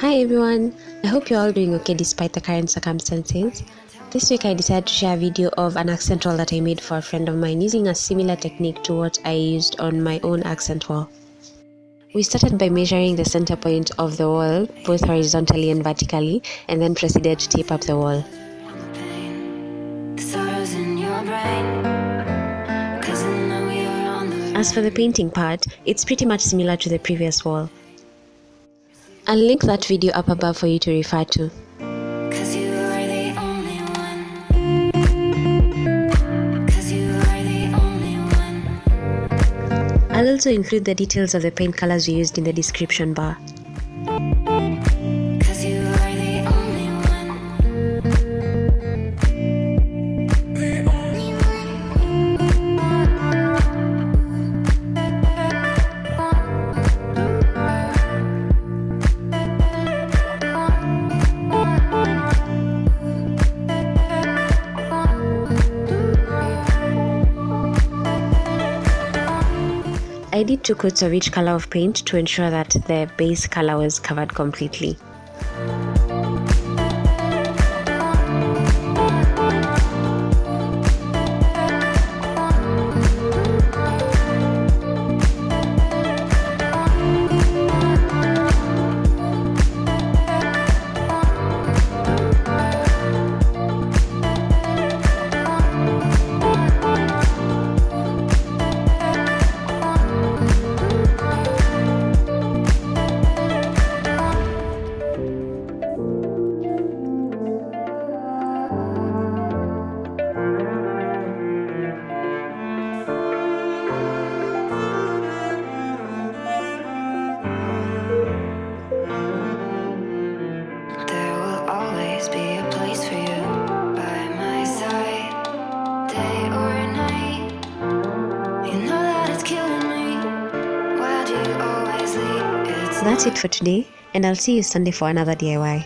Hi everyone, I hope you're all doing okay despite the current circumstances. This week I decided to share a video of an accent wall that I made for a friend of mine using a similar technique to what I used on my own accent wall. We started by measuring the center point of the wall, both horizontally and vertically, and then proceeded to tape up the wall. As for the painting part, it's pretty much similar to the previous wall. I'll link that video up above for you to refer to. I'll also include the details of the paint colors we used in the description bar. I did 2 coats of each color of paint to ensure that the base color was covered completely. That's it for today, and I'll see you Sunday for another DIY.